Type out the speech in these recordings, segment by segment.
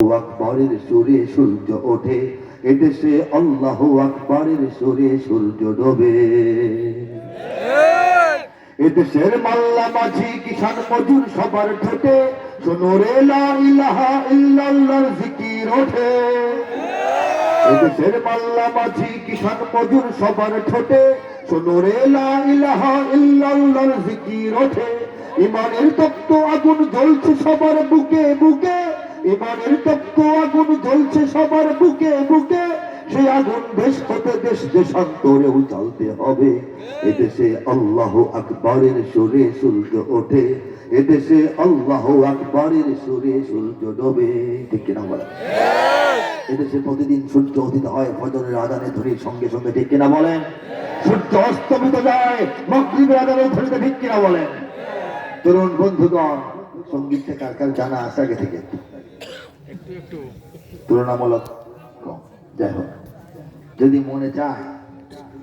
আকবরের সুরে সূর্য ওঠে, এদেশে আল্লাহু আকবরের সুরে সূর্য ডোবে। এদেশের মাল্লা মাঝি কিষান মজুর সবার ঠোঁটে শোনো রে লা ইলাহা ইল্লাল্লাহর জিকির ওঠে। এদেশের মাল্লা মাঝি কিষান মজুর সবার ঠোঁটে শোনো রে লা ইলাহা ইল্লাল্লাহর জিকির ওঠে। ইমানের তপ্ত আগুন জ্বলছে সবার বুকে বুকে, ইমানের তপ্ত আগুন জ্বলছে সবার বুকে বুকে। সে আগুন দেশ হতে দেশ দেশান্তরেও জ্বলতে হবে। এদেশে আল্লাহু আকবরের সুরে সূর্য ওঠে, এদেশে আল্লাহু আকবরের সুরে সূর্য ডোবে। ঠিক কিনা বলেন? এদেশে প্রতিদিন সূর্য উদিত হয় ফজরের আযানে ধ্বনির সঙ্গে সঙ্গে। ঠিক কিনা বলেন? সূর্য অস্তমিত যায় মাগরিবের আযানে ধ্বনিতে। ঠিক কিনা বলেন? তরুণ বন্ধুগণ, সঙ্গীতটা কার কার জানা আছে আগে থেকে? তুলনামূলক কম। যাই হোক, যদি মনে চায়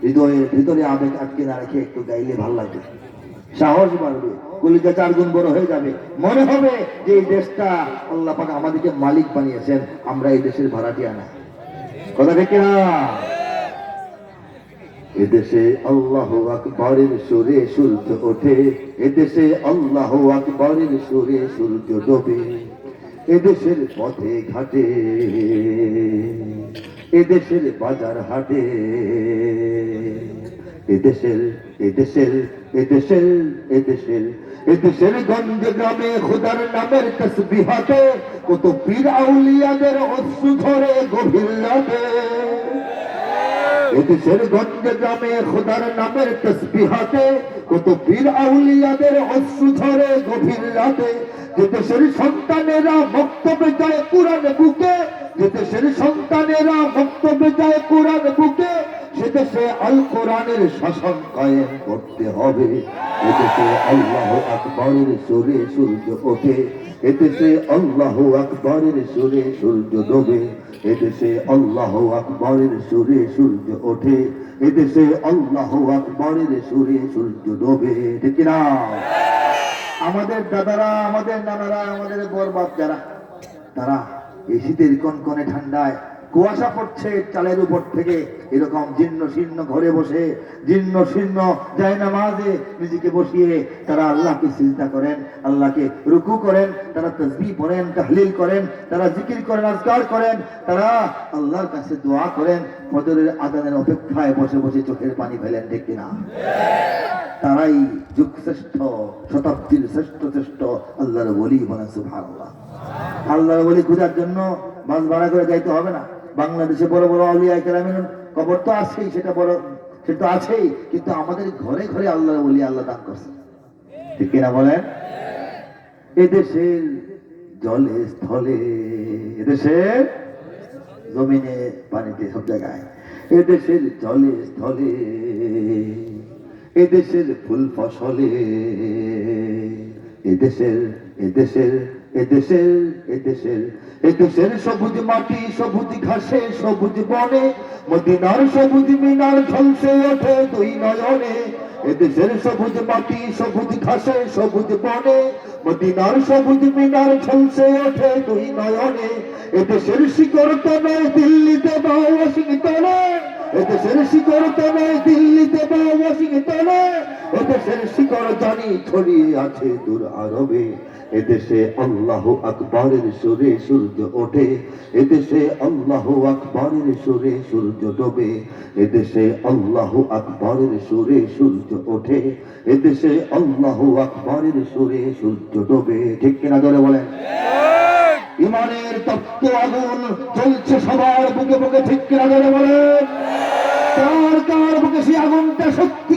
হৃদয়ের ভিতরে আবেগ আটকে না রেখে একটু গাইলে ভালো লাগবে, সাহস বাড়বে, কলিজা 4 গুণ বড় হয়ে যাবে। মনে হবে যে এই দেশটা আল্লাহ পাক আমাদেরকে মালিক বানিয়েছেন, আমরা এই দেশের ভাড়াটিয়া না। কথা ঠিক না? এদেশে আল্লাহু আকবরের সুরে সূর্য ওঠে, এদেশে আল্লাহু আকবরের সুরে সূর্য ডোবে। এদেশের পথে ঘাটে, এদেশের বাজার হাটে, এদেশের এদেশের এদেশের এদেশের এদেশের গঞ্জ গ্রামে খোদার নামের তসবিহাতে কত পীর আউলিয়াদের অশ্রু ঝরে গভীর রাতে। এদেশের গঞ্জ গ্রামে খোদার নামের তসবিহাতে কত পীর আউলিয়াদের অশ্রু ঝরে গভীর রাতে। যে দেশের সন্তানেরা বক্তব্যে যায় কুরআন বুকে, যে দেশের সন্তানেরা বক্তব্যে যায় কুরআন বুকে, সে দেশে আল কোরআনের শাসন কায়েম করতে হবে। এদেশে আল্লাহু আকবরের সুরে সূর্য ওঠে, এদেশে আল্লাহু আকবরের সুরে সূর্য ডোবে। এদেশে আল্লাহু আকবরের সুরে সূর্য ওঠে, এদেশে আল্লাহু আকবরের সুরে সূর্য ডোবে। ঠিক না? আমাদের দাদারা, আমাদের নানারা, আমাদের বরবাদ যারা, তারা এই শীতের কনকনে ঠান্ডায় কুয়াশা পড়ছে চালের উপর থেকে, এরকম জীর্ণ শীর্ণ ঘরে বসে জীর্ণ শীর্ণ জায়নামাজে নিজেকে বসিয়ে তারা আল্লাহকে সিজদা করেন, আল্লাহকে রুকু করেন, তারা তাসবিহ পড়েন, তাহলিল করেন, তারা জিকির করেন, আজকার করেন, তারা আল্লাহর কাছে দোয়া করেন, ফজরের আযানের অপেক্ষায় বসে বসে চোখের পানি ফেলেন। ঠিক কিনা? তারাই যুগ শ্রেষ্ঠ, শতাব্দীর শ্রেষ্ঠ শ্রেষ্ঠ আল্লাহর ওলি। বলেন সুবহানাল্লাহ। আল্লাহর ওলি খোঁজার জন্য বাস ভাড়া করে যাইতে হবে না। বাংলাদেশে বড় বড় আউলিয়া কেরামের কবর তো আছেই, সেটা বড়, সেটা তো আছেই, কিন্তু আমাদের ঘরে ঘরে আল্লাহর ওলি আল্লাহ দান করছে। ঠিক কিনা বলেন? এদেশের জলে স্থলে, এদেশের জমিনে পানিতে সব জায়গায়, এদেশের জলে স্থলে, এদেশের ফুল ফসলে, এদেশের এদেশের এদেশের এদেশের এদেশের সবুজ মাটি সবুজ ঘাসে সবুজ বনে, মদিনার সবুজ মিনার ঝলসে ওঠে দুই নয়নে। এদেশের সবুজ মাটি সবুজ ঘাসে সবুজ বনে, মদিনার সবুজ মিনার ঝলসে ওঠে দুই নয়নে। এদেশের শিকড় তো নয় দিল্লিতে বা ওয়াশিংটনে, এদেশের শিকড় তো নয় দিল্লিতে বা ওয়াশিংটনে, এদেশের শিকড় জানি ছড়িয়ে আছে দূর আরবে। এদেশে আল্লাহু আকবরের সুরে সূর্য ওঠে, এদেশে আল্লাহু আকবরের সুরে সূর্য ডোবে। এদেশে আল্লাহু আকবরের সুরে সূর্য ওঠে, এদেশে আল্লাহু আকবরের সুরে সূর্য ডোবে। ঠিক কিনা? জোরে বলেন। ইমানের তপ্ত আগুন জ্বলছে সবার বুকে বুকে। ঠিক কিনা? জোরে বলেন। কার কার বুকে সেই আগুনটা সত্যি